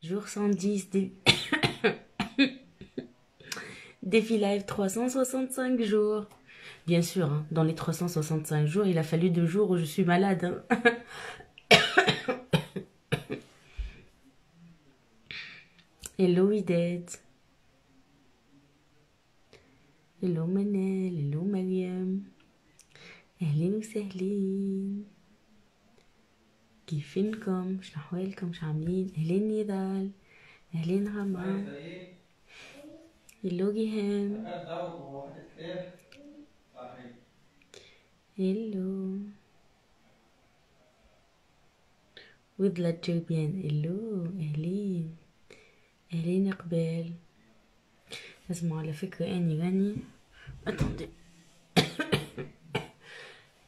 Jour 110, défi live 365 jours. Bien sûr, hein, dans les 365 jours, il a fallu 2 jours où je suis malade. Hein. Hello Ided. Hello Manel. Hello Mariam. أهلين وسهلين. كيفينكم؟ شنو أحوالكم؟ شو عاملين؟ أهلين نضال. أهلين غمام. هلو جيهان. هلو وضلة جوبيان. هلو أهلين. أهلين إقبال. اسمعوا على فكرة أني غني. Attendez.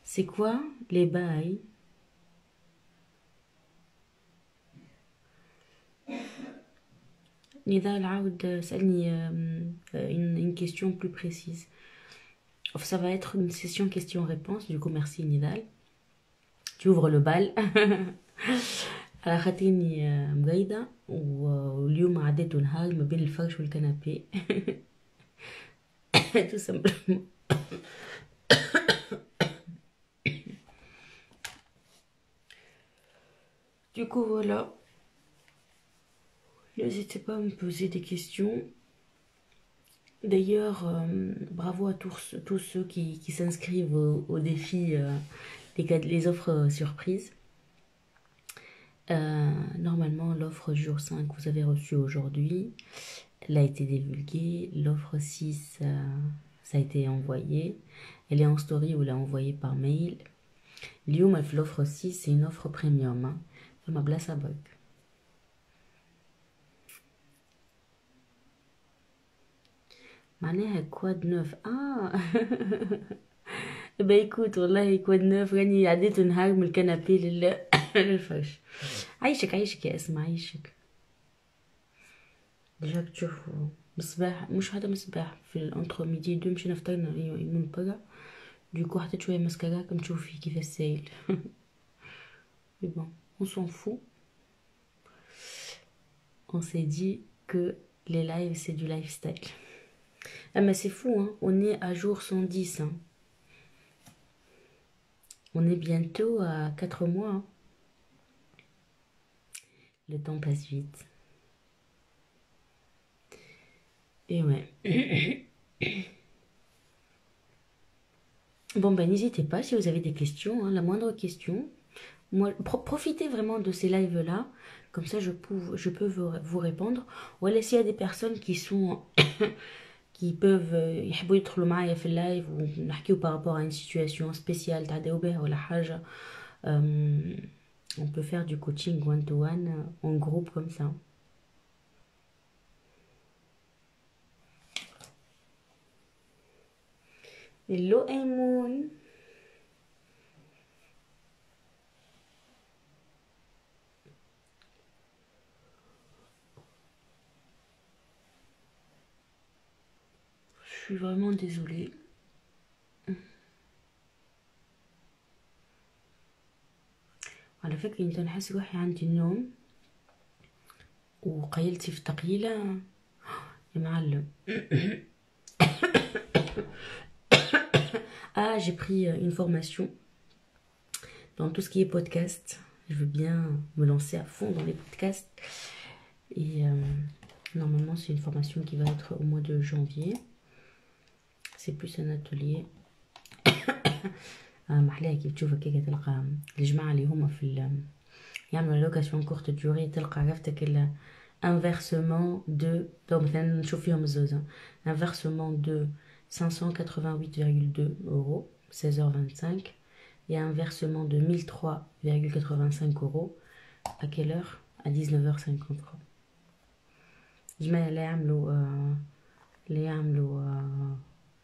C'est quoi les bails? Nidal Aoud, سألني une question plus précise. Ça va être une session questions-réponses. Du coup, merci Nidal. Tu ouvres le bal. على خاطيني مقيدة واليوم عديت نهار ما بين الفرش والكنابي. Tout simplement. Du coup, voilà. N'hésitez pas à me poser des questions. D'ailleurs, bravo à tous ceux qui s'inscrivent au défi les offres surprises. Normalement, l'offre jour 5, vous avez reçu aujourd'hui. Elle a été divulguée. L'offre 6, ça a été envoyé. Elle est en story ou l'a envoyée par mail. L'offre 6, c'est une offre premium. Hein. Ma place à bug. معناها كواد نوف bah écoute والله كواد نوف راني عديت نهار من الكنابي للفرش. عايشك يا اسمع عايشك. ديجا تشوفوا مصباح مش هذا مصباح في الانترو ميدي دو مشينا فطرنا من برا. دوكو حطيت شويه ماسكارا كم تشوفي كيف سايل. Mais bon, on s'en fout. On s'est dit que les lives c'est du lifestyle. Ah mais c'est fou, hein. On est à jour 110. Hein. On est bientôt à 4 mois. Hein. Le temps passe vite. Et ouais. Bon ben n'hésitez pas si vous avez des questions, hein, la moindre question. Moi, profitez vraiment de ces lives là, comme ça je peux vous répondre. Voilà s'il y a des personnes qui sont qui peuvent يحبوا يدخلوا معايا في اللايف ونحكيو par rapport à une situation spéciale تعداو بها ولا حاجة. On peut faire du coaching one to one en groupe comme ça. Hello Aimoun. Je suis vraiment désolée. على فكرة انت نحس روحي عندي النوم وقيلتي في تقيلة يا معلم. Ah, j'ai pris une formation dans tout ce qui est podcast. Je veux bien me lancer à fond dans les podcasts. Et normalement, c'est une formation qui va être au mois de janvier. C'est plus un atelier. محلاها كيف تشوفها كيكا تلقى الجماعة اللي هما في يعملوا لوكاسيون كورت ديوري تلقى عرفتك un versement de donc مثلا نشوف فيهم الزوزة un versement de 588,2 euros 16h25 et un versement de 1003,85 euros à quelle heure? À 19h53. الجماعة اللي يعملوا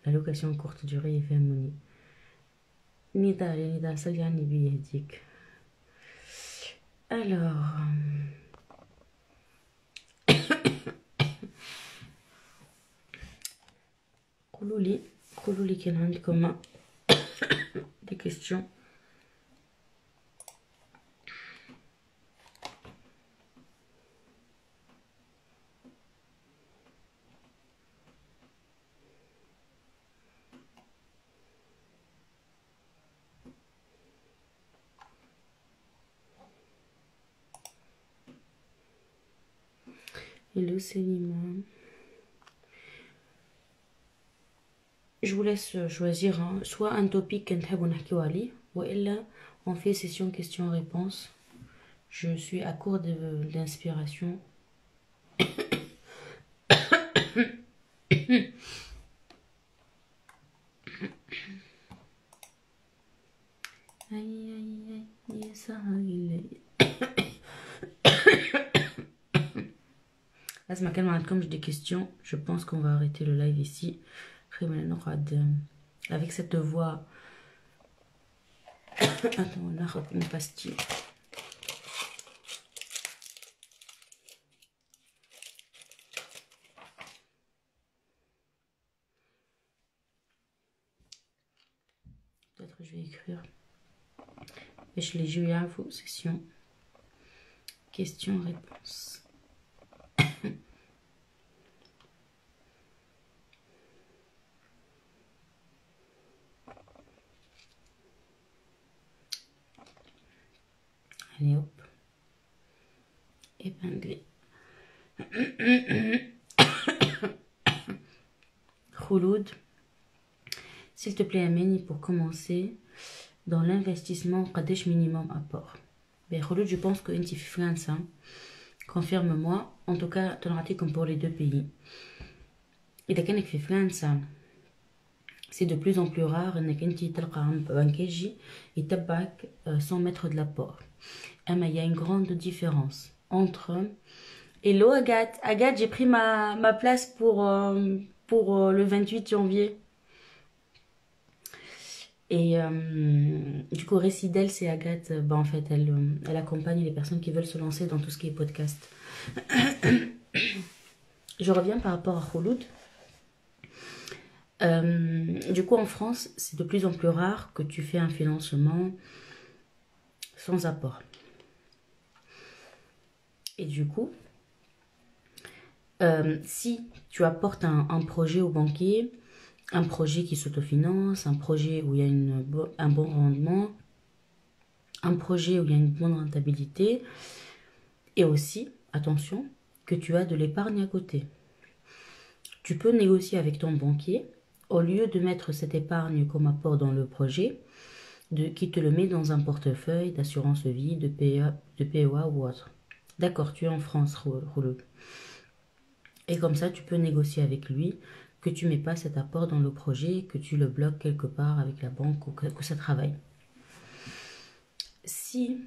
la location courte durée يفهموني. نضال صلي على النبي يهديك. Alors قولوا لي كان عندكم des questions. Hello Selima. Je vous laisse choisir soit un topic ou là on fait session questions-réponses. Je suis à court d'inspiration. Aïe aïe aïe, ça là, comme j'ai des questions, je pense qu'on va arrêter le live ici. Avec cette voix. Attends, on a une pastille. Peut-être je vais écrire. Et je les joue à vous, session. Questions-réponses. Allez hop. Épinglé. Khouloud. S'il te plaît, Ameni, pour commencer, dans l'investissement, Qadesh minimum apport. Ben, Khouloud, je pense que tu fais France, hein. Confirme-moi. En tout cas, tu raté comme pour les deux pays. Et dès qu'il fait France, c'est de plus en plus rare qu'il et tabac sans mettre de l'apport. Mais il y a une grande différence entre... Hello Agathe. Agathe, j'ai pris ma place pour le 28 janvier. Et du coup, Récidel, c'est Agathe. En fait, elle accompagne les personnes qui veulent se lancer dans tout ce qui est podcast. Je reviens par rapport à Khouloud. Du coup, en France, c'est de plus en plus rare que tu fais un financement sans apport. Et du coup, si tu apportes un projet au banquier, un projet qui s'autofinance, un projet où il y a un bon rendement, un projet où il y a une bonne rentabilité, et aussi, attention, que tu as de l'épargne à côté. Tu peux négocier avec ton banquier, au lieu de mettre cette épargne comme apport dans le projet, qui te le met dans un portefeuille d'assurance vie, de PEA ou autre. D'accord, tu es en France, Rouleau. Et comme ça, tu peux négocier avec lui que tu ne mets pas cet apport dans le projet, que tu le bloques quelque part avec la banque ou que ça travaille. Si,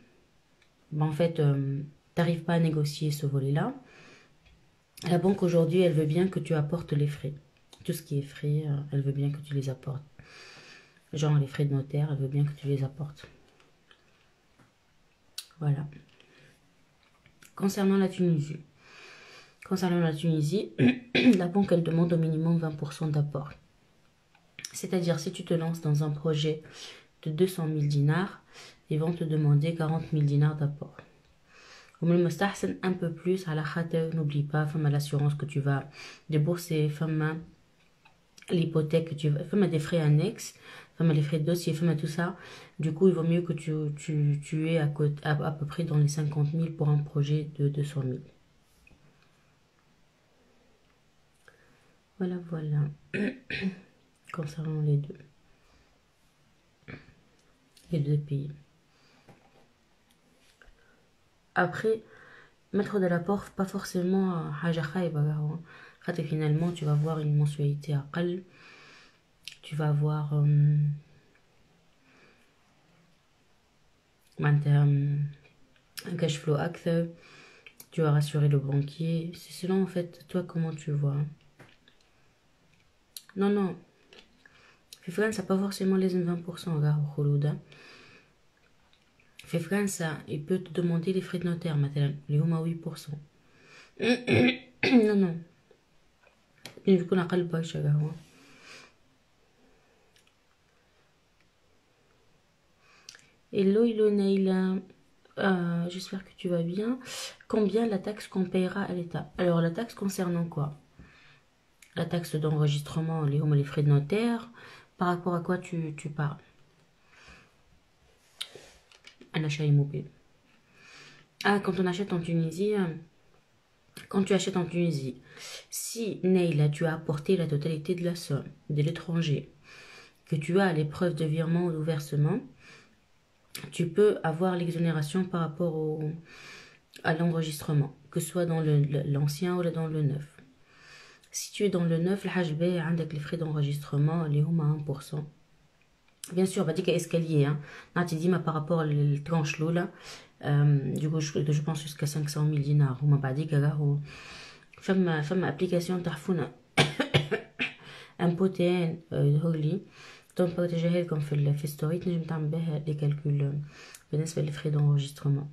en fait, tu n'arrives pas à négocier ce volet-là, la banque aujourd'hui, elle veut bien que tu apportes les frais. Tout ce qui est frais, elle veut bien que tu les apportes. Genre les frais de notaire, elle veut bien que tu les apportes. Voilà. Concernant la Tunisie, la banque, elle demande au minimum 20% d'apport. C'est-à-dire, si tu te lances dans un projet de 200 000 dinars, ils vont te demander 40 000 dinars d'apport. Un peu plus, à la khate, n'oublie pas, femme l'assurance que tu vas débourser, femme l'hypothèque que tu vas, femme des frais annexes, femme les frais de dossier, femme tout ça. Du coup, il vaut mieux que tu aies à peu près dans les 50 000 pour un projet de 200 000. Voilà, voilà. Concernant les deux pays. Après, mettre de l'apport, pas forcément haja khayba. Finalement, tu vas avoir une mensualité à qal. Tu vas avoir un cash flow acte. Tu vas rassurer le banquier. C'est cela en fait, toi comment tu vois. Non, non. Fifran, ça pas forcément les 20%, gars, au Khoulouda. Fifran, ça, il peut te demander les frais de notaire, maintenant, les hum à 8%. Non, non. Il faut qu'on a pas cher, gars. Hello, hello, Naila. J'espère que tu vas bien. Combien la taxe qu'on payera à l'État? Alors, la taxe concernant quoi? La taxe d'enregistrement, les frais de notaire. Par rapport à quoi tu parles? Un achat immobilier. Ah, quand on achète en Tunisie, Quand tu achètes en Tunisie, si Neila, tu as apporté la totalité de la somme de l'étranger, que tu as les preuves de virement ou de versement, tu peux avoir l'exonération par rapport à l'enregistrement, que ce soit dans l'ancien ou dans le neuf. Si tu es dans le neuf, avec les frais d'enregistrement, les hum à 1%. Bien sûr, va dire qu'il y a escalier. Hein. Tu dis, par rapport à la tranche là, du coup, je pense jusqu'à 500 000 dinars. On m'a pas dit qu'il y a une application تحفونا امبوتين هولي دونك بارتاجيها لكم في ستوري تنجم تعمل بها لي كالكول بالنسبه للفري دونجسترومون.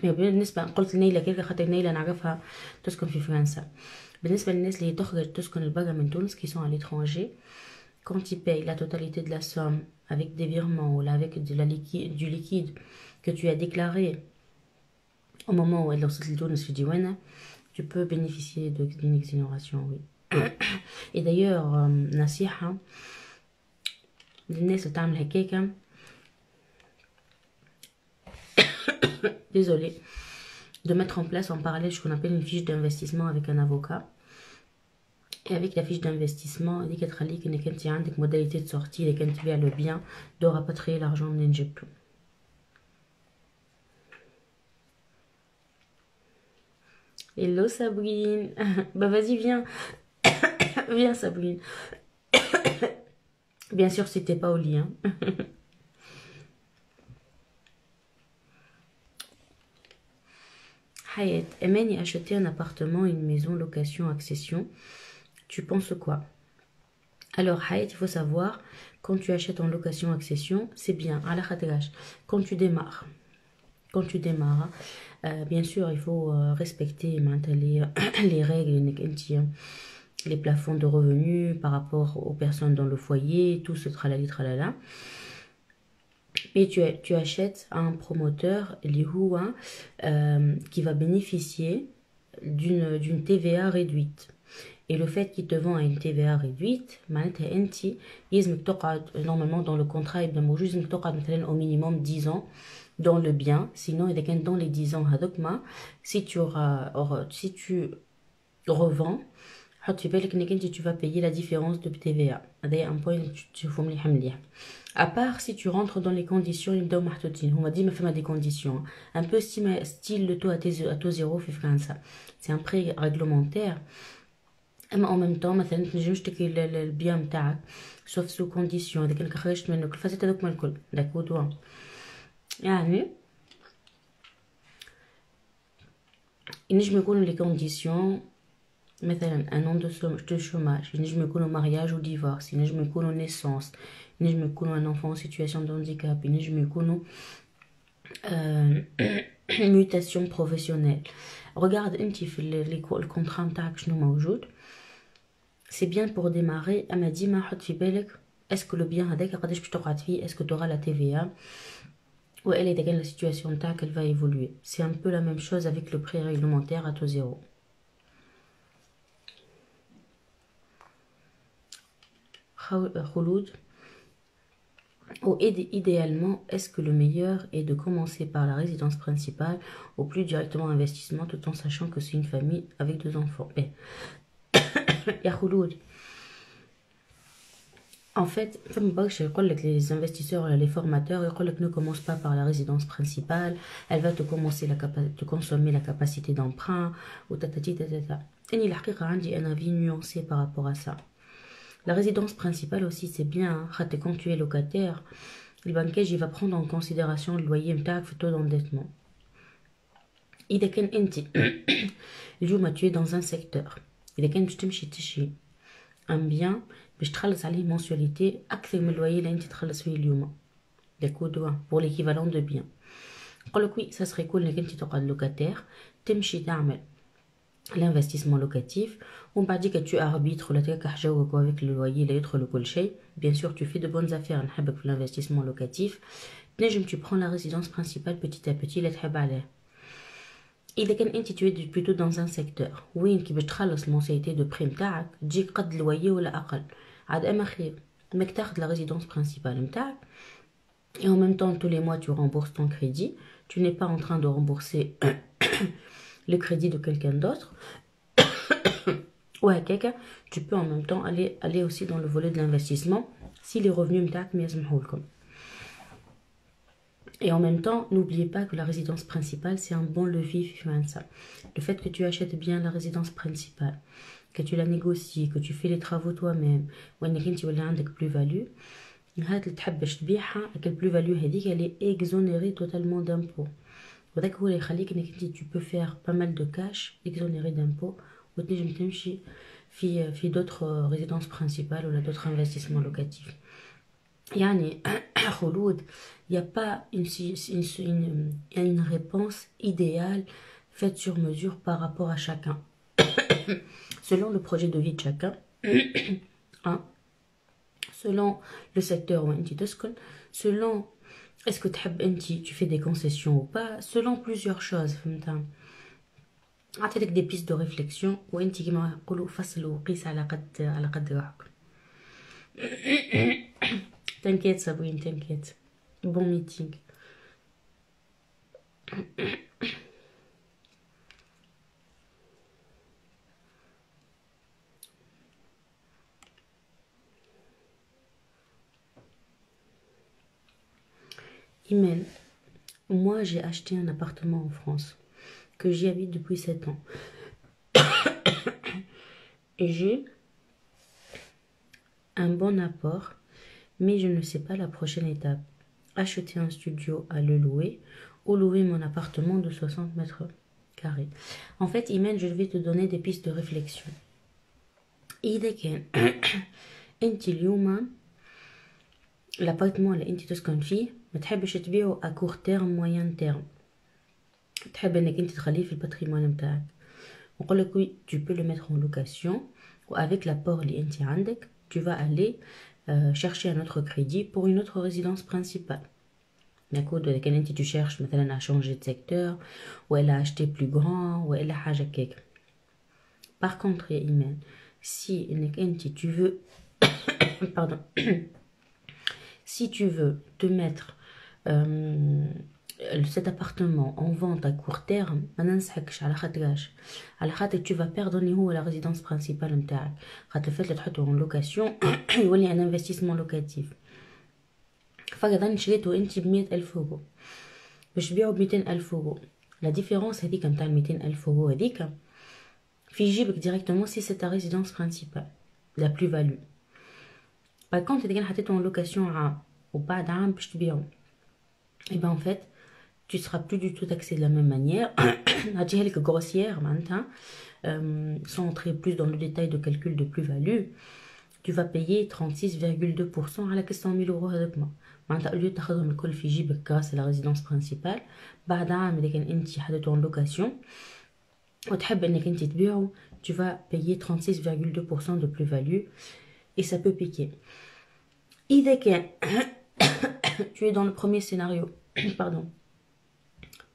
بالنسبه قلت لنيلة كده خاطر نيلة نعرفها تسكن في فرنسا. بالنسبه للناس اللي تخرج تسكن البرا من تونس qui sont à l'étranger, quand ils payent la totalité de la somme avec des virements ou avec du liquide que tu as déclaré au moment où elle est dans le Diwana, tu peux bénéficier d'une exonération, oui. Et d'ailleurs, nasiha, l'ness تعمل هكاكا, désolé, de mettre en place en parallèle ce qu'on appelle une fiche d'investissement avec un avocat. Et avec la fiche d'investissement, il dit qu'il y a une modalité de sortie, et quand tu viens le bien, de rapatrier l'argent de Ninjeplo. Hello Sabrine. Bah vas-y, viens. Viens Sabrine. Bien sûr, c'était pas au lit. Hein. Hayat, Emeni a acheté un appartement, une maison, location, accession. Tu penses quoi? Alors, Hayat, il faut savoir, quand tu achètes en location, accession, c'est bien. À la khadrach, quand tu démarres, bien sûr, il faut respecter les règles, les plafonds de revenus par rapport aux personnes dans le foyer, tout ce tralali tralala. Et tu achètes à un promoteur qui va bénéficier d'une TVA réduite. Et le fait qu'il te vend à une TVA réduite, normalement dans le contrat, il y au minimum 10 ans dans le bien. Sinon, dans les 10 ans, si tu revends, tu vas payer la différence de TVA. C'est un point que tu faut me dire. À part si tu rentres dans les conditions, on va dire mais des conditions. Un peu style le taux à taux zéro, c'est un prêt réglementaire. Mais en même temps, مثلا تنجم تشتكي البيان نتاعك sauf sous condition اذا كان خرجت منه الفاسات هذوك الكل داكودوا يعني ينجم يكونوا لي كونديسيون مثلا un an de chômage, ينجم يكونوا mariage ou divorce, ينجم يكونوا naissance, ينجم يكونوا un enfant en situation de handicap, ينجم يكونوا mutation professionnelle. Regarde انت في الكونترا نتاعك شنو موجود. C'est bien pour démarrer. Elle m'a dit, est-ce que le bien est-ce que tu auras la TVA ou elle est dans la situation qu'elle va évoluer. C'est un peu la même chose avec le prêt réglementaire à taux zéro. Khouloud. Ou idéalement, est-ce que le meilleur est de commencer par la résidence principale ou plus directement investissement tout en sachant que c'est une famille avec 2 enfants. Ya Khouloud. En fait, les investisseurs, les formateurs, ne commencent pas par la résidence principale. Elle va te consommer la capacité d'emprunt. Ou tatati tatata. Et il un avis nuancé par rapport à ça. La résidence principale aussi, c'est bien. Quand tu es locataire, le banquier il va prendre en considération le loyer le taux d'endettement. إذا كان أنت اليوم tu es dans un secteur إذا كان باش تمشي تشري un bien باش تخلص عليه mensualité أكثر من الloyer اللي أنت تخلص فيه اليوم داكور pour l'équivalent de bien. نقول لك وي ça serait cool إنك أنت تقعد locataire تمشي تعمل l'investissement locatif ومن بعد que tu arbitres ولا تركح جوك avec le loyer اللي يدخل وكل شيء. Bien sûr tu fais de bonnes affaires نحبك في l'investissement locatif. تنجم tu prends la résidence principale petit à petit اللي تحب عليه. إذا كان أنت tu es plutôt dans un secteur وين كي باش تخلص المنسيتي دو بريم تاعك تجيك قد الوية ولا أقل عاد أما خير ماك تاخد la résidence principale نتاعك et en même temps tous les mois tu rembourses ton crédit. Tu n'es pas en train de rembourser le crédit de quelqu'un d'autre. Ouais, tu peux en même temps aller aussi dans le volet de l'investissement si les revenus m'ta'ak ma yasmhoulkom. Et en même temps, n'oubliez pas que la résidence principale, c'est un bon levier fin ça. Le fait que tu achètes bien la résidence principale, que tu la négocies, que tu fais les travaux toi-même, ou انك انت ولا عندك plus-value, هاد اللي تحب باش تبيعها هاك plus-value هذيك elle est exonérée totalement d'impôts. وذاك هو اللي يخليك انك انت tu peux faire pas mal de cash exonéré d'impôts وتنجم تمشي في d'autres résidences principales ou d'autres investissements locatifs. Yani, Khouloud, il n'y a pas une réponse idéale faite sur mesure par rapport à chacun. Selon le projet de vie de chacun, hein, selon le secteur où tu te selon est-ce que tu fais des concessions ou pas, selon plusieurs choses. Avec des pistes de réflexion où tu T'inquiète Sabrine, t'inquiète. Bon meeting. Imen, moi j'ai acheté un appartement en France, que j'y habite depuis 7 ans. Et j'ai un bon apport, mais je ne sais pas la prochaine étape. Acheter un studio à le louer ou louer mon appartement de 60 mètres carrés. En fait, Imen, je vais te donner des pistes de réflexion. إذا كان أنت اليوم l'appartement اللي أنت تسكن فيه ما تحبش تبيعه à court terme moyen terme. تحب انك انت تخليه في الباتريمون نتاعك. نقول لك oui, tu peux le mettre en location ou avec l'apport اللي انت عندك tu vas aller chercher un autre crédit pour une autre résidence principale. D'accord, donc quand tu cherches مثلا à changer de secteur ou elle a acheté plus grand ou elle a حاجة كيك. Par contre, Imen, si tu veux pardon si tu veux te mettre cet appartement en vente à court terme, tu vas perdre la résidence principale نتاعك. خاطر le fait en location يولي un investissement locatif. فقط شريته انت ب100,000 اورو باش تبيعه ب200,000 اورو. La différence هذيك نتاع 200,000 اورو هذيك في جيبك directement si c'est ta résidence principale, la plus-value. Par contre إذا كان حطيته en location عام وبعد عام باش تبيعه, et ben en fait tu seras plus du tout taxé de la même manière. هاتيها لك grossière معناتها, sans entrer plus dans le détail de calcul de plus-value, tu vas payer 36,2% على 100,000 اورو هذاك. معناتها au lieu تاخذهم الكل في جيبك grâce à la résidence principale, بعد عام إذا كان انت حطيته en location وتحب انك انت تبيعه, tu vas payer 36,2% de plus-value et ça peut piquer. إذا كان tu es dans le premier scénario, pardon,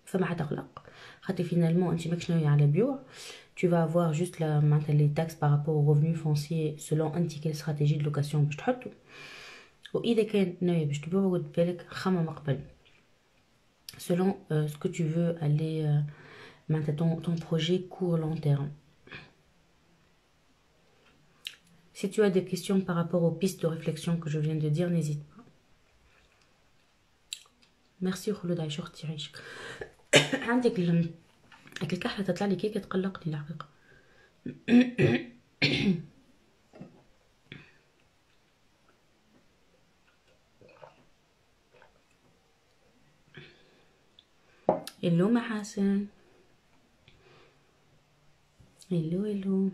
فما حتقلق خاطر finalement انت ماكش ناوي على بيوع, tu vas avoir juste les taxes par rapport aux revenus fonciers selon انت quelle stratégie de location باش تحطو. وإذا كان ناوي باش تبيعو ود بالك خمم قبل selon ce que tu veux aller ton projet court long terme. Si tu as des questions par rapport aux pistes de réflexion que je viens de dire, n'hésite pas. Merci خلود, عايشة اختي عايشك. عندك الكحلة تطلع لي كيكة تقلقني الحقيقة. hello محاسن. hello.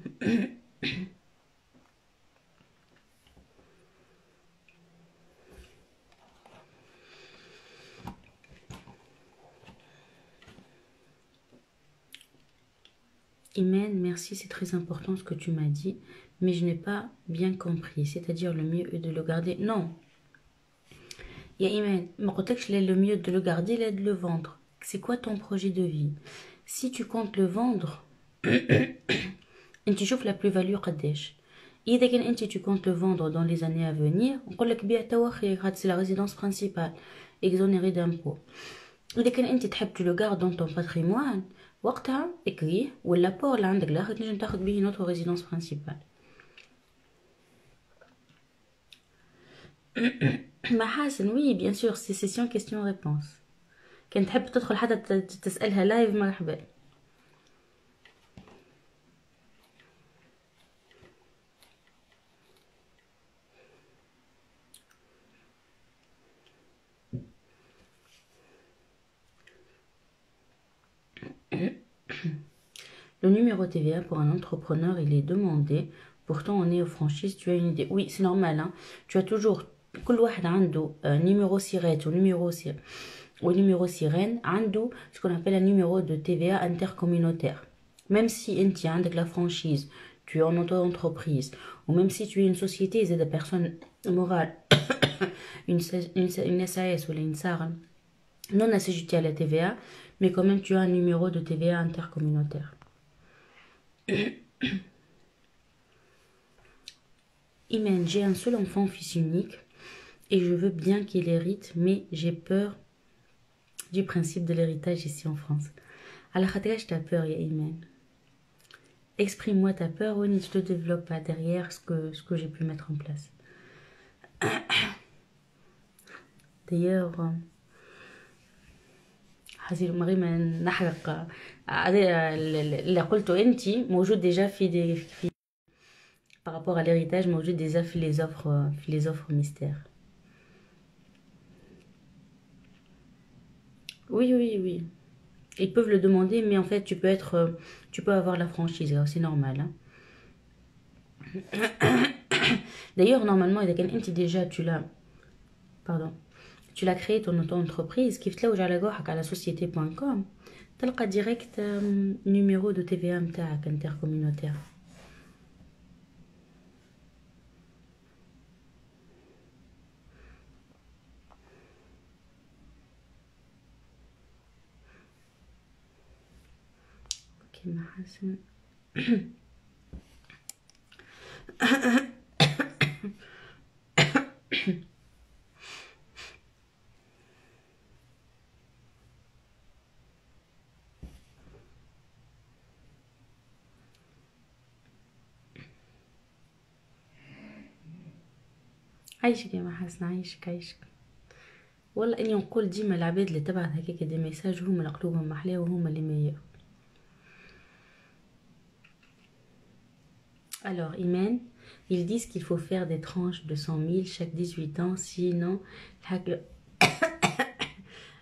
Imen, merci, c'est très important ce que tu m'as dit, mais je n'ai pas bien compris. C'est-à-dire le mieux est de le garder. Non. Ya Imen, le mieux de le garder, c'est de le vendre. C'est quoi ton projet de vie? Si tu comptes le vendre, tu chauffes la plus-value قداش. إذا كان أنت tu comptes le vendre dans les années à venir, نقول لك بيع توا خير, c'est la résidence principale, exonérée d'impôts. إذا كان أنت تحب tu le gardes dans ton patrimoine, وقتها اكريه واللابور اللي عندك الاخر تنجم تاخد به نوتر ريزيدونس برينسيبال. محاسن وي بيان سور سي سيسيون كيستيون ريبونس. كان تحب تدخل حتى تسألها لايف مرحبا. Le numéro TVA pour un entrepreneur, il est demandé. Pourtant, on est aux franchises. Tu as une idée? Oui, c'est normal. Hein. Tu as toujours... كل واحد عنده numéro SIRET ou numéro sirène, عنده ce qu'on appelle un numéro de TVA intercommunautaire. Même si tu as la franchise, tu es en auto-entreprise, ou même si tu es une société, c'est des personnes morales, une SAS ou une SAR, non assujettie à la TVA, mais quand même tu as un numéro de TVA intercommunautaire. Imen, j'ai un seul enfant, fils unique, et je veux bien qu'il hérite, mais j'ai peur du principe de l'héritage ici en France. Alors, tu as peur, Imen. Exprime-moi ta peur, ou je te développe derrière ce que j'ai pu mettre en place. D'ailleurs, حسير مريم نحرق اللي قلته انت موجود déjà في par rapport à l'héritage موجود déjà في les offres mystères. Oui. Ils peuvent le demander, mais en fait, tu peux avoir la franchise, c'est normal. Hein. D'ailleurs, normalement, tu l'as créé ton auto-entreprise, qui fait là à la société.com, tu as direct numéro de TVA intercommunautaire. محاسن عايشك يا محاسن عايشك والله اني نقول ديما العباد اللي تبعت هكاك دي ميساج هما اللي قلوبهم محلاه وهما اللي مية. Alors, Imen, ils disent qu'il faut faire des tranches de 100 000 chaque 18 ans, sinon...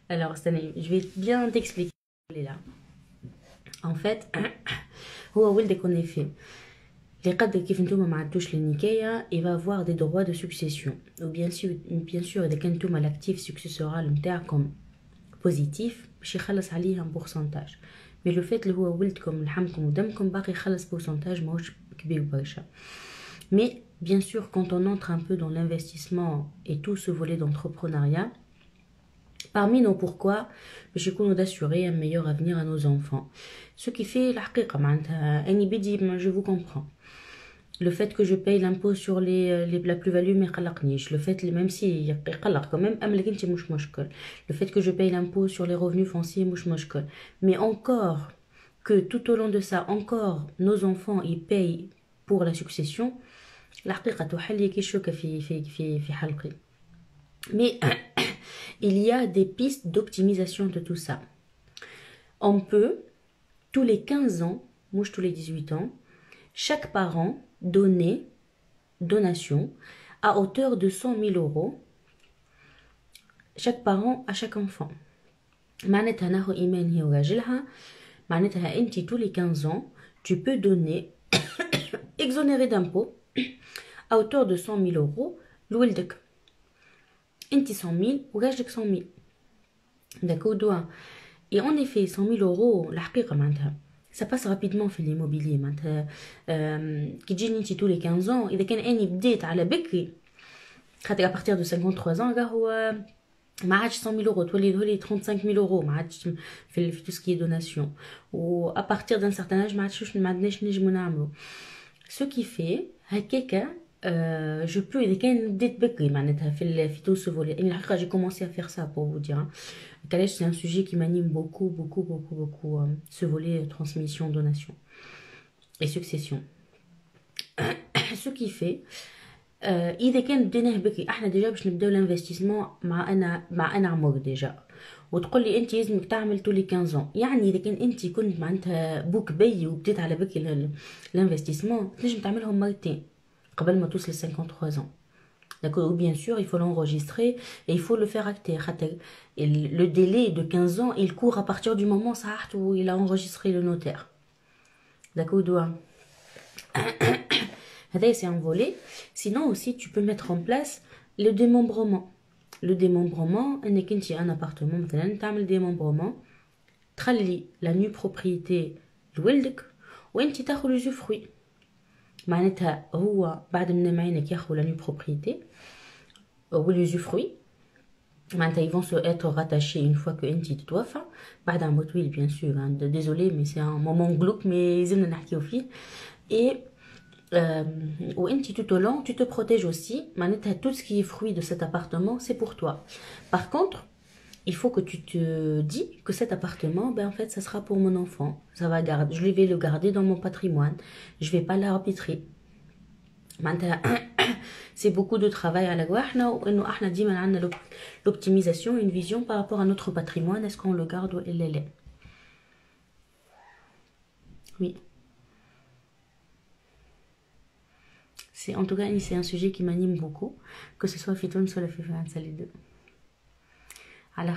Alors, je vais bien t'expliquer. Là. En fait, هو ولدك en effet. Les cadres qui font ما عدوش للنكاية, il va avoir des droits de succession. Ou bien sûr, إذا كان نتوما l'actif successoral نتاعكم positif, باش يخلص عليه un pourcentage. Mais le fait اللي هو ولدكم لحمكم ودمكم باقي يخلص pourcentage ماهوش كبير برشا. Mais bien sûr, quand on entre un peu dans l'investissement et tout ce volet d'entrepreneuriat, parmi nos pourquoi, je compte d'assurer un meilleur avenir à nos enfants. Ce qui fait la haqiqa, je vous comprends. Le fait que je paye l'impôt sur la plus-value, le fait même si quand même, le fait que je paye l'impôt sur les revenus fonciers, mais encore que tout au long de ça, encore nos enfants ils payent pour la succession, la haqiqa تحلي كي شوكة في حلقي. Mais il y a des pistes d'optimisation de tout ça. On peut, tous les 15 ans, moi tous les 18 ans, chaque parent donner donation à hauteur de 100 000 euros, chaque parent à chaque enfant. معناتها ناخو إيمان هي وراجلها معناتها أنت tous les 15 ans, tu peux donner, exonéré d'impôts, à hauteur de 100 000 euros, لولدك. انت 100 000 وراجلك 100 000 d'accord doigt. Et en effet 100 000 euros الحقيقة معناتها ça passe rapidement في l'immobilier معناتها كي تجيني انت tous les 15 ans إذا كان أني بديت على بكري خاطر à partir de 53 ans راهو ما عادش 100 000 euros تولي 35 000 euros ما عادش في tout ce qui est donation و à partir d'un certain âge ما عادناش نجمو نعملو ce qui fait هكاكا je peux إذا كان بديت بكري معناتها في tout ce volet. الحقيقة j'ai commencé à faire ça pour vous dire. Kalash, c'est un sujet qui m'anime beaucoup, beaucoup, beaucoup, beaucoup. Ce volet transmission, donation et succession. Ce qui fait, إذا كان بديناه بكري احنا ديجا باش نبداو الانفستيسمون مع انا عمر ديجا. وتقول لي انت لازمك تعمل تولي 15 يعني اذا كان انت كنت معناتها بوك بي وبديت على بكري الانفستيسمون تنجم تعملهم مرتين قبل ما توصل 53 ans. D'accord, bien sûr, il faut l'enregistrer et il faut le faire acter. Le délai de 15 ans, il court à partir du moment où il a enregistré le notaire. D'accord, c'est un volet. Sinon aussi, tu peux mettre en place le démembrement. Le démembrement, tu as un appartement, tu as un démembrement, tu la nue propriété de ولدك وانت تاخذ الجفري. معناتها هو بعد من عينك ياخذ la nue propriété ou l'usufruit. معناتها ils vont se être rattachés une fois que انت تتوفى بعد عام طويل bien sûr. Désolé mais c'est un moment glauque mais زلنا نحكيو فيه. Et tout au long tu te protèges aussi. معناتها tout ce qui est fruit de cet appartement c'est pour toi. Par contre il faut que tu te dis que cet appartement, ben en fait, ça sera pour mon enfant. Ça va garder, je vais le garder dans mon patrimoine. Je vais pas l'arbitrer. Maintenant, c'est beaucoup de travail à la guahna. Nous, on a dit, l'optimisation, une vision par rapport à notre patrimoine. Est-ce qu'on le garde ou il est? Oui. C'est en tout cas, c'est un sujet qui m'anime beaucoup, que ce soit Fitoun, soit la Fifan, ça les deux. À la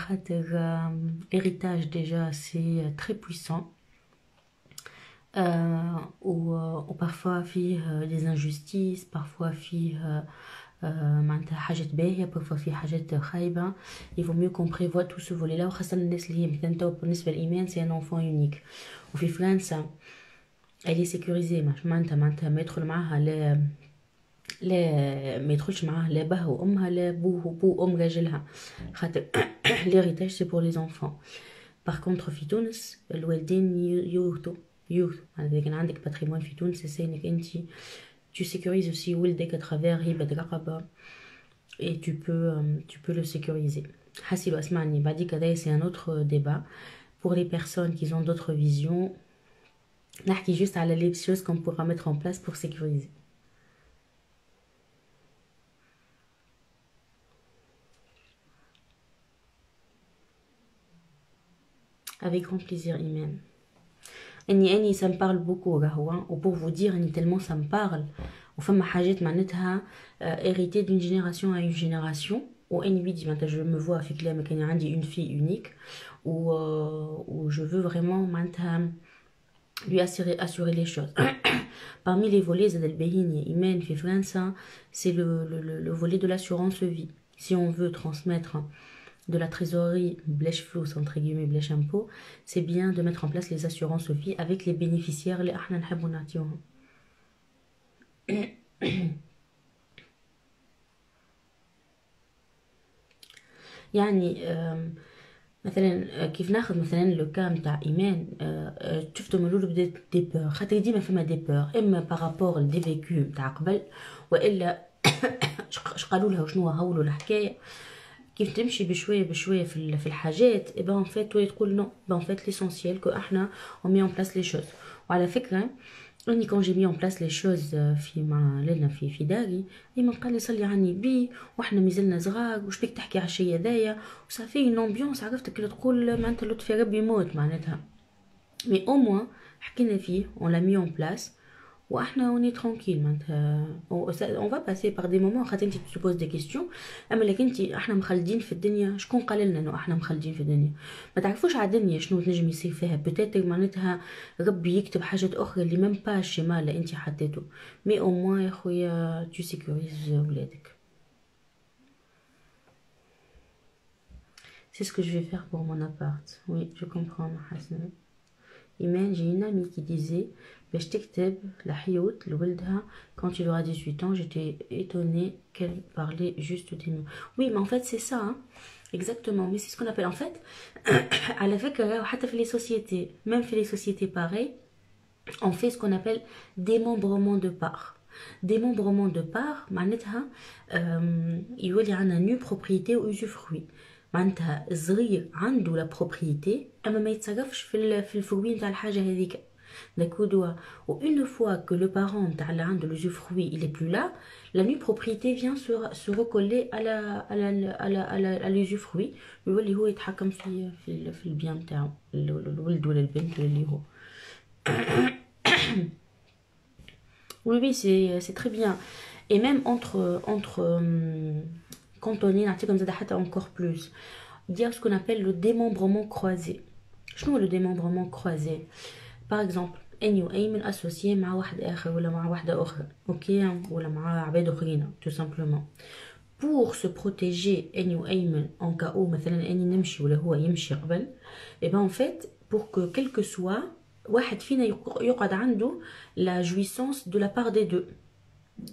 l'héritage déjà c'est très puissant ou parfois des injustices, parfois معناتها حاجات باهية parfois حاجات خايبة. Il vaut mieux qu'on prévoit tout ce volet là وخاصة الناس اللي هي مثلا تو بالنسبة لإيمان c'est un enfant unique وفي فرنسا elle est sécurisée معناتها ما يدخل معاها لا ما يدخلش معاها لا بها وامها لا بوه وام راجلها خاطر l'héritage c'est pour les enfants. Par contre في تونس الوالدين يورثوا اذا كان عندك باتريمون في تونس c'est انك انت tu sécurises aussi ولدك à travers هبة رقبة et tu peux le sécuriser. حاسي اسمعني بعد كذا c'est un autre débat pour les personnes qui ont d'autres visions. نحكي juste على les choses qu'on pourra mettre en place pour sécuriser. Avec grand plaisir, Imen. Annie, ça me parle beaucoup, Rahouan. Ou pour vous dire, tellement ça me parle. Ou femme hajet manetha hérité d'une génération à une génération. Ou Annie dit, je me vois avec les mécaniens, une fille unique. Ou je veux vraiment lui assurer les choses. Parmi les volets, Zadel Behin et Imen, fi France, c'est le volet de l'assurance vie. Si on veut transmettre de la trésorerie blèche flou entre guillemets blèche impôt, c'est bien de mettre en place les assurances vie avec les bénéficiaires les ahna nحبو نعطيوهم. يعني مثلا كيف ناخذ مثلا لو كام تاع ايمان شفتوا من الاول بدات دي بور خاطر ديما فما دي بور اما بارابور لدي فيكو تاع قبل والا اش قالوا لها وشنو هولوا الحكايه كيف تمشي بشويه بشويه في الحاجات اي بان فيت تقول نو بان فيت ليسونسيال كو احنا اون مي اون بلاس لي شوز. وعلى فكره اني كون جي مي اون بلاس لي شوز في مع لنا في داري ديما قال لي صلي عني بي واحنا مازلنا صغار واش بيك تحكي على الشيء هذايا وصافي اون امبيونس عرفتك اللي تقول معناتها لطفي ربي يموت معناتها مي او موان حكينا فيه اون لا مي اون بلاس واحنا اوني ترانكيل معناتها اون فا باسي بار دي مومون خاطر انت تبوز دي كيستيون اما لكن انت احنا مخلدين في الدنيا شكون قال لنا انه احنا مخلدين في الدنيا ما تعرفوش على الدنيا شنو تنجم يصير فيها بوتيتر معناتها ربي يكتب حاجات اخرى اللي ميم با الشمال اللي انت حطيته مي او موان يا خويا تو سيكوريز ولادك. C'est ce que je vais faire pour mon appart. Oui, je comprends, Hassan. Imen, j'ai une amie qui disait باش تكتب لحيوت لولدها quand tu auras 18 ans. J'étais étonnée qu'elle parlait juste des mots. Oui, mais en fait c'est ça, hein. Exactement, mais c'est ce qu'on appelle en fait à la فكرة حتى في les sociétés, même في les sociétés pareil, on fait ce qu'on appelle démembrement de part. démembrement de part معناتها يولي عندنا نو بروبريتي و usufruit معناتها الصغير عنده لا بروبريتي اما ما يتصرفش في الفروي نتاع الحاجه هذيك داكودوا و une fois que le parent نتاع اللي عنده l'usufruit il est plus là la nue propriété vient se recoller à l'usufruit يولي هو يتحكم في البيان نتاعو الولد ولا البنت ولا اللي هو Oui, oui, c'est très bien. Et même entre cantonné, comme ça, encore plus. Il y a ce qu'on appelle le démembrement croisé. Je le démembrement croisé. Par exemple, أني وأيمن associé مع واحد آخر ولا مع واحدة أخرى. أوكي ولا مع عباد أخرين tout simplement. Pour se protéger أني وأيمن en cas où مثلا أني نمشي ولا هو يمشي قبل. Et ben en fait, pour que quel que soit واحد فينا يقعد عنده la jouissance de la part des deux.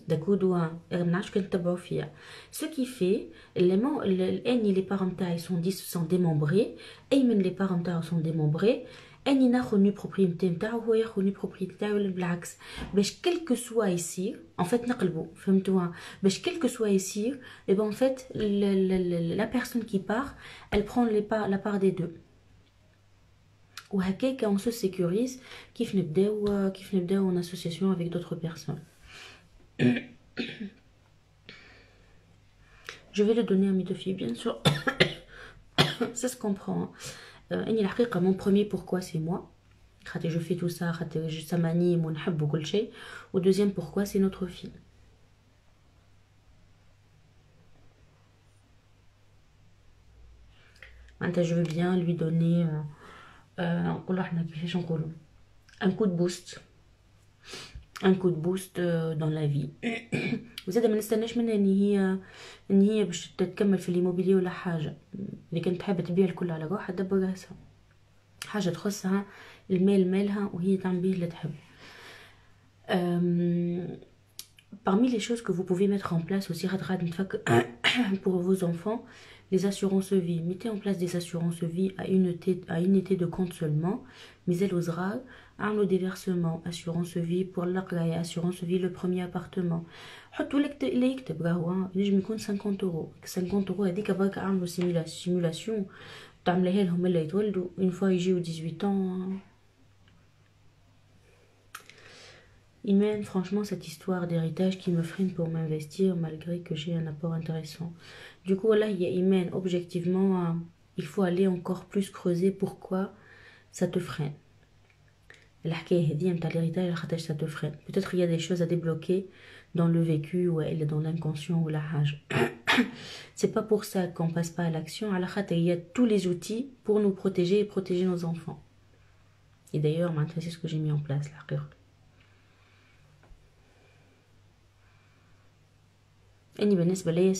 D'accord, ce qui fait les parents sont démembrés les parents sont démembrés اني ناخذ ني بروبريتي نتاعو هو ياخذ ني بروبريتي نتاعو ولا بالعكس باش كل كو سوا يصير en fait نقلبوا فهمتوا باش كل كو سوا يصير et ben en fait la personne qui part elle prend la part des deux وهكاك on se sécurise كيف نبداو en association avec d'autres personnes. Je vais le donner à mes deux filles, bien sûr. Ça se comprend. Mon premier pourquoi c'est moi. Je fais tout ça, ça m'anime, on aime beaucoup le chien. Ou deuxième pourquoi c'est notre fille. Maintenant je veux bien lui donner un coup de boost. Un coup de boost dans la vie. وزاد ما نستناش منها ان هي باش تكمل في الإيموبيلي ولا حاجه اللي كانت تحب تبيع الكل على روحها تدبر راسها حاجه تخصها المال مالها وهي تعمل به اللي تحب. Parmi les choses que vous pouvez mettre en place aussi pour vos enfants, les assurances vie. Mettez en place des assurances vie à une unité de compte seulement. Mais elle osera un déversement, assurance vie pour l'aqraya, assurance vie le premier appartement. حطوا لك اللي يكتب راهو نجم يكون 50 اورو 50 اورو هذيك برك عملوا سيمولاسيون تعملها لهم اللي يتولدوا une fois يجيو 18 ans. Imen, franchement, cette histoire d'héritage qui me freine pour m'investir malgré que j'ai un apport intéressant. Du coup, là, il y a Imen, objectivement, il faut aller encore plus creuser pourquoi ça te freine. L'héritage, ça te freine. Peut-être il y a des choses à débloquer dans le vécu ou dans l'inconscient ou la rage. C'est pas pour ça qu'on passe pas à l'action. Il y a tous les outils pour nous protéger et protéger nos enfants. Et d'ailleurs, maintenant, c'est ce que j'ai mis en place là. بالنسبة لي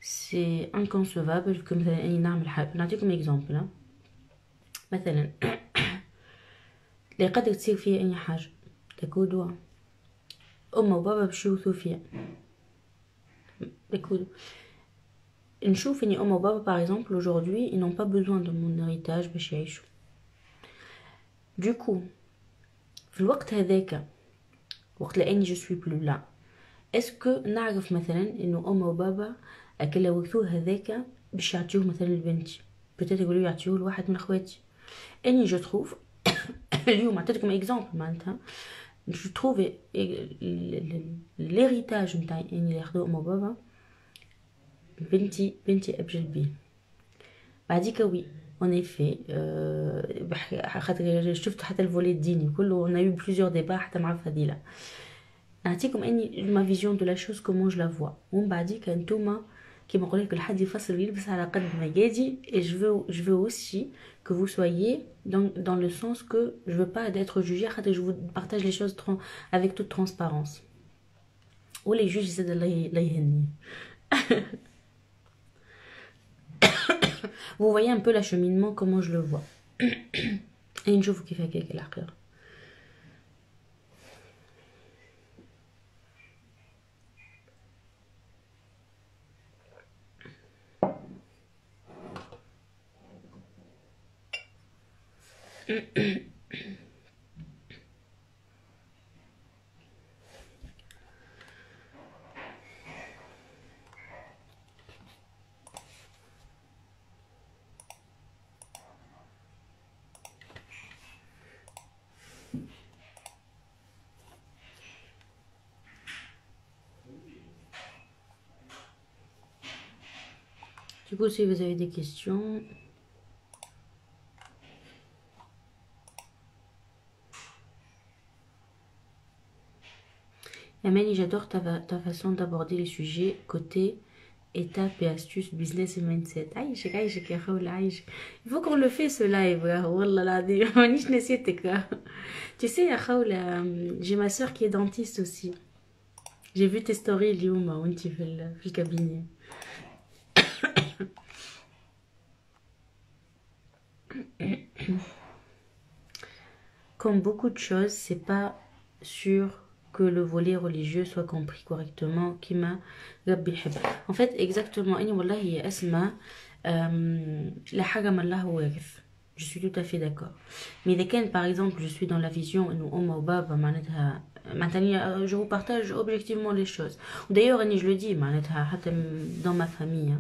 c'est inconcevable que مثلا اني نعمل حاجة. نعطيكم اكزامبل مثلا اللي قدر تصير فيها اي حاجة تكودوا أم وبابا باش يوثوا فيها تكودوا نشوف اني أم وبابا par exemple aujourd'hui ils n'ont pas besoin de mon héritage باش يعيشوا. Du coup في الوقت هذاك وقت لاني je suis plus là اسكو نعرف مثلا انه ام وبابا اكل ورثوه هذاك باش يعطيوه مثلا لبنتي بتاتي يقولوا يعطيوه لواحد من اخواتي اني جو تروف اليوم عطيتكم اكزامبل معناتها جو تروف ليريتاج نتاعي اني اللي ياخذوه ام وبابا بنتي ابجل بيه بعديك وي en effet خاطر شفت حتى الفولي الديني كله on a eu plusieurs débats حتى مع فضيله نعطيكم اني ma vision de la chose comment je la vois ومن بعديك انتوما كيما نقول لك الحد يفصل ويلبس على قد ما يجي et je veux aussi que vous soyez dans le sens que je veux pas d'être jugé خاطر je vous partage les choses avec toute transparence ولا يجوج زاد الله يهني. Vous voyez un peu l'acheminement comment je le vois et نشوفوا كيف هكاك الحقيقة. coup, si vous avez des questions. Amélie, j'adore ta façon d'aborder les sujets côté étapes et astuces, business et mindset. Aïchek, aïchek, ya khawla, aïchek. Il faut qu'on le fait ce live, wallah l'adi. Manish nesitek. Tu sais, ya khawla, j'ai ma soeur qui est dentiste aussi. J'ai vu tes stories, Liouma, où tu fais le cabinet. Comme beaucoup de choses, c'est pas sûr que le volet religieux soit compris correctement. Kima Rabbi Hib. En fait, exactement. Inni wallahi asma la haga mallah warif. Je suis tout à fait d'accord. Mais dès que, par exemple, je suis dans la vision, nous, Omma ou Baba, je vous partage objectivement les choses. D'ailleurs, je le dis, dans ma famille.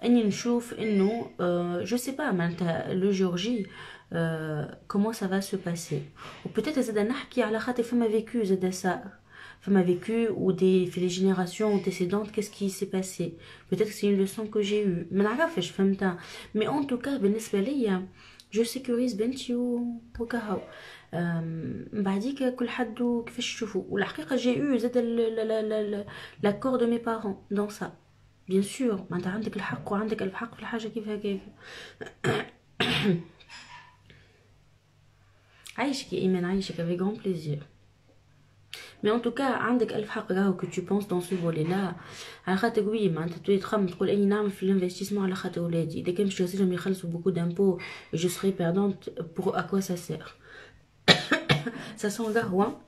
اني نشوف انه je sais pas معناتها le jour J comment ça va se passer ou peut-être زاد نحكي على خاطر فما vécu زاد ça fama vécu ou des في les générations antécédentes qu'est-ce qui s'est passé peut-être que c'est une leçon que j'ai eue ما نعرفش فهمتها mais en tout cas بالنسبه ليا je sécurise بنتي وكهو بعديك كل حد كيفاش يشوفوا والحقيقه j'ai eu زاد l'accord de mes parents dans ça. Bien sûr, ما انت عندك الحق وعندك الحق في الحاجة كيفها كيف. عايشك يا إيمان عايشك avec grand plaisir. Mais en tout cas عندك ألف حق راهو que tu penses dans ce volet là على خاطر oui ما انت تولي تخمم تقول اني نعمل في الانفستيسمون على خاطر ولادي اذا كان باش يوصلهم يخلصوا beaucoup d'impôts et je serai perdante pour à quoi ça sert. Ça sent قهوة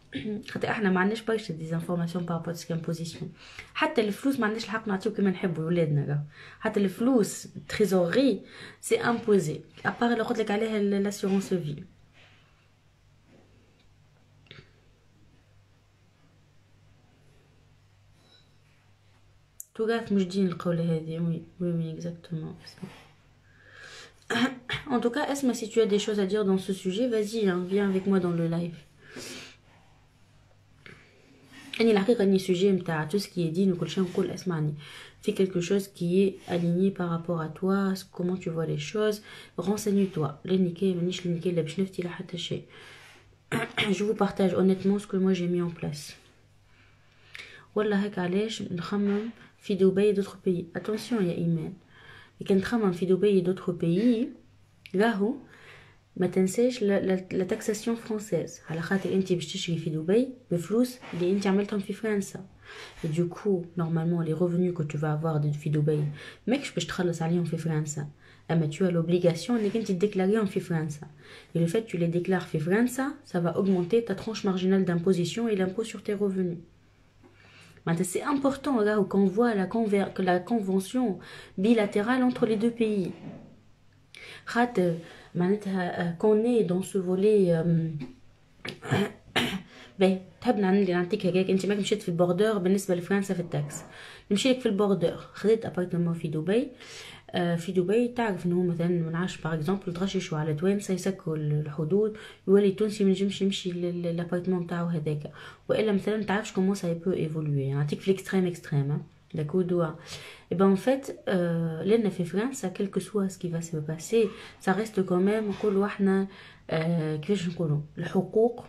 خاطر احنا ما عندناش برشا ديزانفورماسيون بارابور للامبوزيسيون حتى الفلوس ما عندناش الحق نعطيو كيما نحبوا لولادنا راه حتى الفلوس تريزوري سي امبوزي ابار اللي قلت لك عليها لاسيورونس في توقف مش دين القولة هذه وي وي اكزاكتومون. En tout cas, Esma, si tu as des choses à dire dans ce sujet, vas-y, hein, viens avec moi dans le live. أني الحقيقة أني sujet متاع tout ce qui est dit وكل شيء نقول اسمعني في quelque chose qui est aligné par rapport à toi, comment tu vois les choses, renseigne-toi. لنيكي مانيش لنيكي لا باش نفتي لا حتى شيء. Je vous partage honnêtement ce que moi j'ai mis en place. والله هيك علاش نخمم في دبي d'autres pays. Attention يا إيمان. كان نخمم في دبي d'autres pays راهو ما تنساش لا تاكساسيون فرانسيز على خاطر انت باش تشري في دبي بفلوس اللي انت عملتهم في فرنسا. Et du coup, normalement, les revenus que tu vas avoir de Dubaï, ماكش باش تخلص عليهم في فرنسا. اما tu as l'obligation انك انت تديكلاريهم في فرنسا. Et le fait que tu les déclares في فرنسا, ça va augmenter ta tranche marginale d'imposition et l'impôt sur tes revenus. C'est important là qu'on voit la convention bilatérale entre les deux pays. Qu'on est dans ce volet باهي تحب نعطيك هكاك انت ماك مشيت في البوردر بالنسبه لفرنسا في التاكس نمشي لك في البوردر خذيت ابارتمون في دبي في دبي تعرف انه مثلا ما نعرفش باغ اكزومبل تغششوا على توانسه يسكروا الحدود يولي تونسي ما ينجمش يمشي للابارتمون نتاعو هذاك والا مثلا ما تعرفش كومون سا بو ايفولوي نعطيك في الاكستريم d'accord doigt et ben en fait لنا في فرنسا quel que soit ce qui va se passer ça reste quand même نقولوا احنا كيفاش نقولوا الحقوق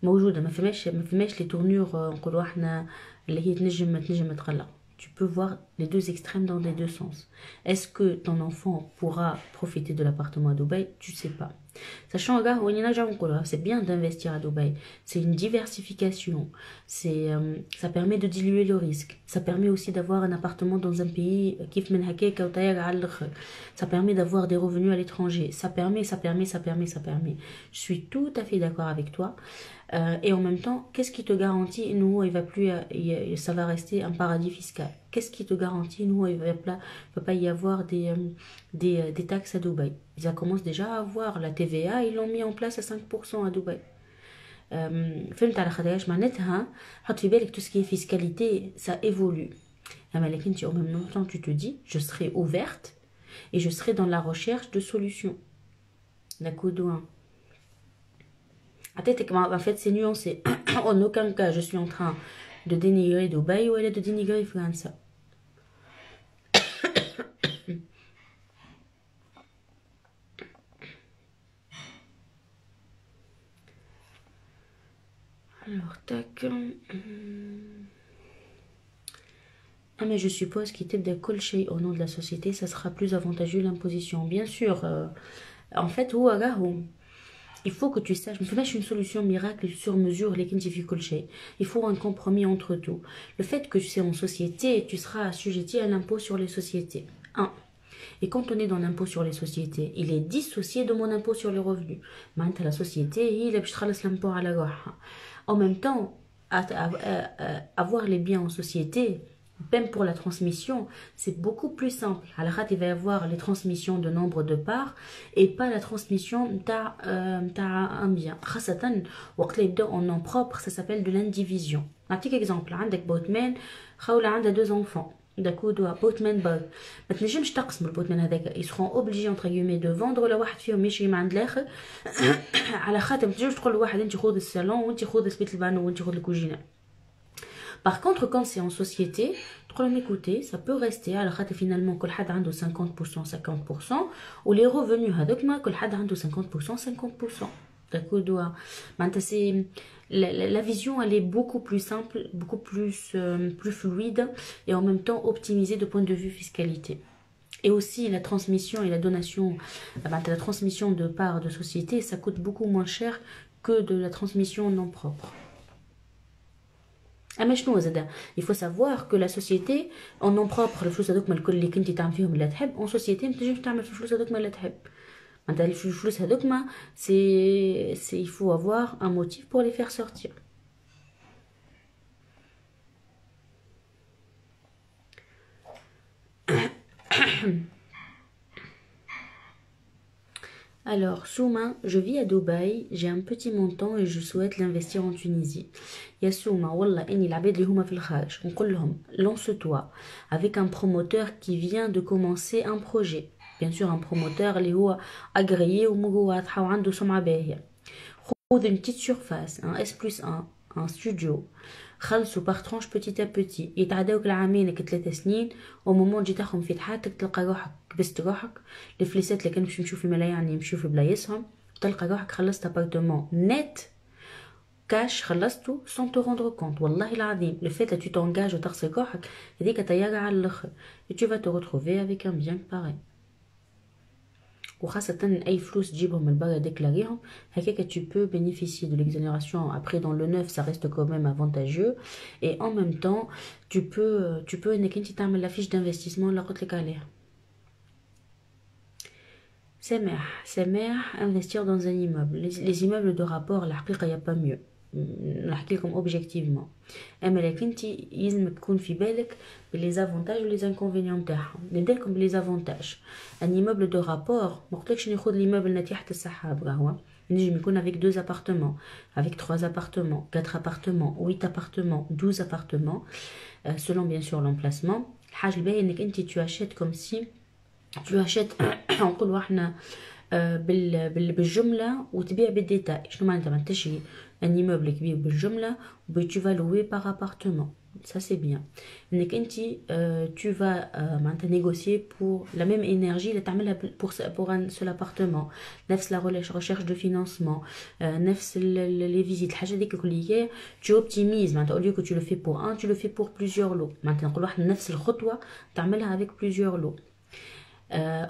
موجوده ما فماش لي تورنور نقولوا احنا اللي هي تنجم تقلق. Tu peux voir les deux extrêmes dans les deux sens. Est-ce que ton enfant pourra profiter de l'appartement à Dubaï? Tu sais pas. Sachant que c'est bien d'investir à Dubaï. C'est une diversification. Ça permet de diluer le risque. Ça permet aussi d'avoir un appartement dans un pays qui ça permet d'avoir des revenus à l'étranger. Ça permet. Je suis tout à fait d'accord avec toi. Et en même temps, qu'est-ce qui te garantit nous il va plus ça va rester un paradis fiscal? Qu'est-ce qui te garantit nous il va pas y avoir des taxes à Dubaï? Ils commencent déjà à avoir la TVA, ils l'ont mis en place à 5% à Dubaï. فهمت على خاطرش معناتها حط في بالك tout ce qui est fiscalité ça évolue. اما لكن انت en même temps tu te dis je serai ouverte et je serai dans la recherche de solutions. D'accord. En fait, c'est nuancé. En aucun cas, je suis en train de dénigrer Dubaï ou de dénigrer France. Alors, tac. Ah, mais je suppose qu'il type de colcher au nom de la société, ça sera plus avantageux l'imposition. Bien sûr, en fait, il faut que tu saches, mais une solution miracle sur mesure, les colcher. Il faut un compromis entre tout. Le fait que tu es en société, tu seras assujetti à l'impôt sur les sociétés. 1. Et quand on est dans l'impôt sur les sociétés, il est dissocié de mon impôt sur les revenus. Maintenant, la société, il est l'impôt à la gare. En même temps, avoir les biens en société, même pour la transmission, c'est beaucoup plus simple. À la rate, il va y avoir les transmissions de nombre de parts et pas la transmission d'un un bien. Khasatan, وقت اللي يبداو en nom propre, ça s'appelle de l'indivision. Un petit exemple, عندك بوتمان خاولة عندها 2 enfants. داكودوا بوتمان باغ ما تنجمش تقسم البوتمان هذاك يسخون اوبليجي انتر غيومي دو فوندر ولا واحد فيهم يمشي مع عند الاخر على خاطر ما تنجمش تقول لواحد انت خذ الصالون وانت خذ سبيت البانو وانت خذ الكوجينه. Par contre, quand c'est en société, écoutez, ça peut rester à la rate finalement que le عنده 50%, 50%, ou les revenus هذوك que le عنده 50%, 50%. D'accord, c'est la vision, elle est beaucoup plus simple, beaucoup plus fluide et en même temps optimisée de point de vue fiscalité. Et aussi la transmission et la donation, la transmission de parts de société, ça coûte beaucoup moins cher que de la transmission non propre. Il faut savoir que la société en nom propre الفلوس هذوك ما الكل اللي كنتي تعمل فيهم اللي تحب en société ما تنجمش تعمل في الفلوس هذوك ما اللي تحب. معناتها الفلوس هذوك ما c'est il faut avoir un motif pour les faire sortir. Alors, Souma, je vis à Dubaï, j'ai un petit montant et je souhaite l'investir en Tunisie. Ya Souma, wallah, inni l'abed li huma fil kharj. Lance-toi avec un promoteur qui vient de commencer un projet. Bien sûr, un promoteur qui est agréé ou مجوات ou عنده سمعة باهية. خذ une petite surface, un S+1, un studio. خلصوا par tranche petit à petit. يتعداوك العامين 3 سنين au moment تجي تاخذ في حياتك تلقى روحك كبست روحك الفليسات اللي كانوا باش يمشيو في ملايين يعني يمشيو في بلايصهم تلقى روحك خلصت ابارتمون نت كاش خلصته sans te rendre compte. والله العظيم le fait que tu t'engages وتغسل روحك هذيك طيارة على الاخر et tu vas te retrouver avec un bien pareil. وخاصة أي فلوس تجيبهم من برا déclarيهم هكاك tu peux bénéficier de l'exonération. Après dans le neuf ça reste quand même avantageux et en même temps tu peux انك انت تعمل la fiche d'investissement اللي قلت لك عليها. سماح investir dans un immeuble. Les immeubles de rapport الحقيقة يا pas mieux. نحكي لكم اوبجيكتيفمون اما لكن انت لازم تكون في بالك بلي زافونتاج ولي زانكونفينيون نتاعهم. نديركم بلي زافونتاج ان ايموبل دو رابور ما قلتلكش ناخذ ليموبل نتيحة السحاب راهو نجم يكون avec 2 appartements, avec 3 appartements, 4 appartements, 8 appartements, 12 appartements, selon bien sûr l'emplacement. الحاجة الباهية انك انت tu achètes comme si tu achètes نقولوا احنا بالجملة وتبيع بالديتاي. شنو معناتها تشري un immeuble كبير بالجملة و tu vas louer par appartement. Ça c'est bien. انك انت tu vas معناتها négocier pour la même énergie اللي تعملها pour un seul appartement. نفس la recherche de financement, نفس les visites الحاجة ديك الكلية tu optimises. معناتها au lieu que tu le fais pour un tu le fais pour plusieurs lots. معناتها نقولوا احنا نفس الخطوة تعملها avec plusieurs lots.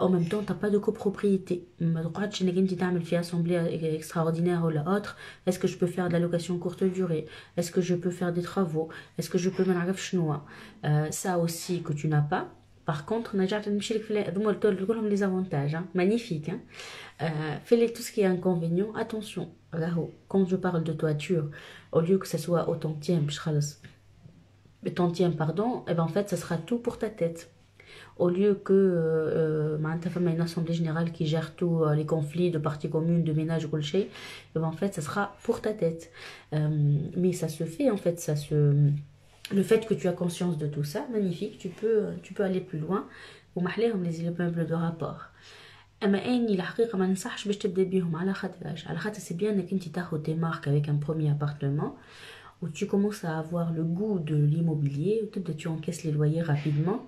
En même temps t'as pas de copropriété. ما تقعدش انك انت تعمل فيها assemblée extraordinaire ولا autre. Est-ce que je peux faire de la location courte durée? Est-ce que je peux faire des travaux? Est-ce que je peux ما نعرفش شنو. Ça aussi que tu n'as pas. Par contre نرجع نمشي لك في هذوما كلهم les avantages magnifique. Fais tout ce qui est inconvénient. Attention راهو quand je parle de toiture au lieu que ça soit au tantième باش خلص tantième pardon, et ben en fait ça sera tout pour ta tête. Au lieu que une assemblée générale qui gère tous les conflits de parties communes, de ménage ou quoi, en fait ça sera pour ta tête. Mais ça se fait en fait, le fait que tu as conscience de tout ça, magnifique, tu peux aller plus loin. ومحليهم les immeubles de rapport. اما اني الحقيقه ما ننصحش باش تبدا بيهم على خاطر سي بيان انك انت تاخذ tes marques avec un premier appartement où tu commences à avoir le goût de l'immobilier, tu encaisses les loyers rapidement.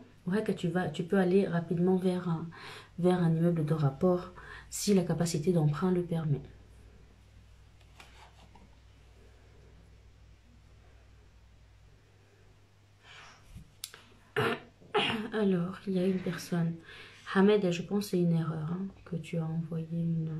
Tu peux aller rapidement vers un immeuble de rapport si la capacité d'emprunt le permet. Alors, il y a une personne. Hamed, je pense que c'est une erreur hein, que tu as envoyé une...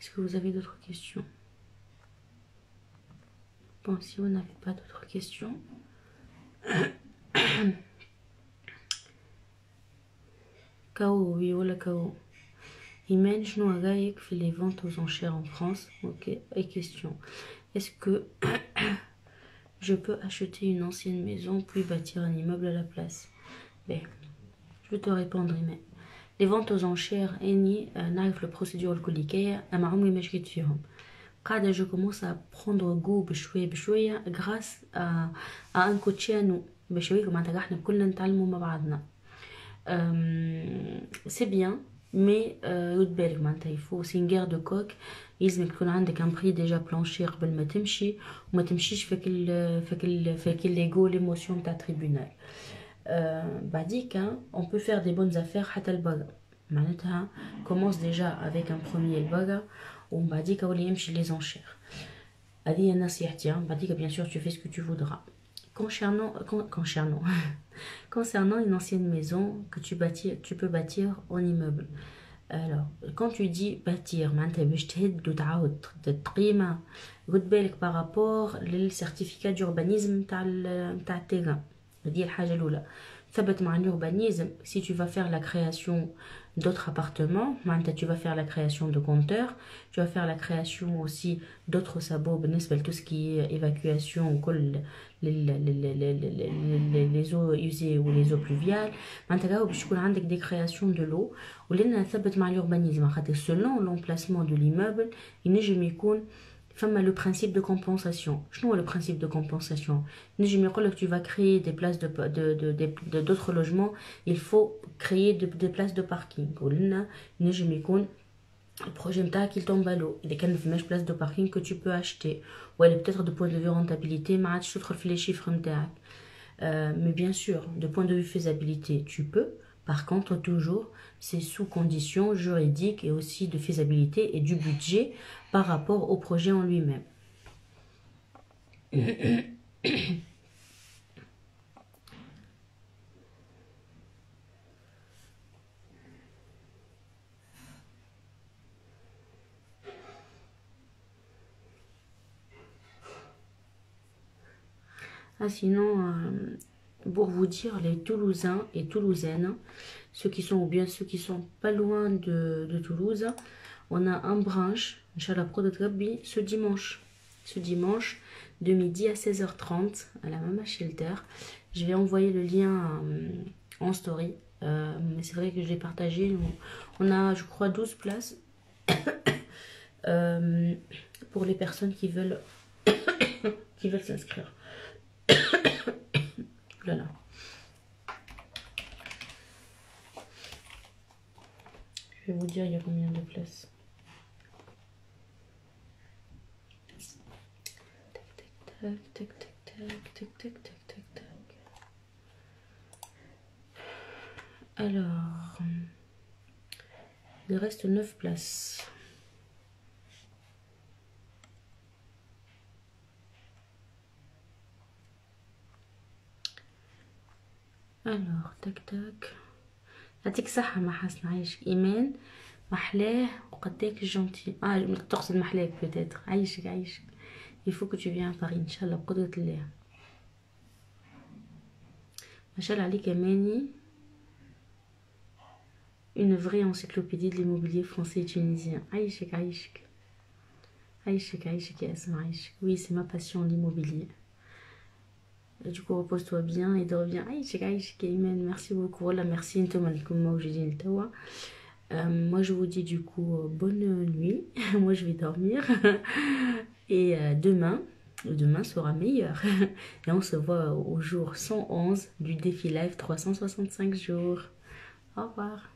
Est-ce que vous avez d'autres questions? Bon, si vous n'avez pas d'autres questions... KO, oui, voilà KO. Imen, je nous agaille fait les ventes aux enchères en France. Ok, et question. Est-ce que je peux acheter une ancienne maison puis bâtir un immeuble à la place? Ben, je vais te répondre, Imen. Les ventes aux enchères, n'arrive la procédure alcoolique, je commence à prendre goût بشوية grâce à un coach à nous. C'est bien mais il faut c'est une guerre de coq. لازم يكون عندك un prix déjà plancher قبل ما تمشي وما تمشيش فاك ليغو ليموسيون تاع tribunal. بعديك on peut faire des bonnes affaires حتى الباغا معناتها commence déjà avec un premier الباغا ومن بعديك ولي يمشي les enchères. هذه نصيحتي. بعديك bien sûr tu fais ce que tu voudras. Concernant une ancienne maison que tu peux bâtir en immeuble. Alors, quand tu dis bâtir, par rapport au certificat d'urbanisme تاع التيغان. هذه الحاجة الأولى. ثبت مع l'urbanisme, si tu vas faire la création d'autres appartements, tu vas faire la création de compteurs, tu vas faire la création aussi d'autres sabots, tout ce qui est évacuation, les eaux usées ou les eaux pluviales. Tu vas avoir des créations de l'eau, ou ثبت مع l'urbanisme, selon l'emplacement de l'immeuble, il n'est jamais le principe de compensation. Je le principe de compensation. Que tu vas créer des places d'autres logements, il faut créer des places de parking. Le projet qu'il tombe à l'eau. Il y a une place de parking que tu peux acheter. Ou peut-être de point de vue rentabilité, je te les chiffres. Mais bien sûr, de point de vue faisabilité, tu peux. Par contre, toujours, c'est sous conditions juridiques et aussi de faisabilité et du budget par rapport au projet en lui-même. Sinon, pour vous dire, les Toulousains et Toulousaines, ceux qui sont pas loin de Toulouse, on a un branche, Inch'Allah, ce dimanche. Ce dimanche, de midi à 16h30, à la Mama Shelter. Je vais envoyer le lien en story. Mais c'est vrai que je l'ai partagé. On a, je crois, 12 places pour les personnes qui veulent s'inscrire. Voilà. Je vais vous dire il y a combien de places. Tac, tac, tac, tac, tac, tac, tac, tac, tac. Alors, il reste 9 places. Alors, tac tac. يعطيك الصحة ما حسن عايشك إيمان محلاه وقداك جونتي تقصد محلاك peut-être عايشك il faut que tu viennes à Paris إن شاء الله بقدرة الله ما شاء الله عليك أماني une vraie encyclopédie de l'immobilier français et tunisien عايشك يا اسماء عايشك oui c'est ma passion l'immobilier. Du coup, repose-toi bien et dors bien. Merci beaucoup. Voilà, merci. Moi, je vous dis du coup bonne nuit. Moi, je vais dormir. Et demain sera meilleur. Et on se voit au jour 111 du défi live 365 jours. Au revoir.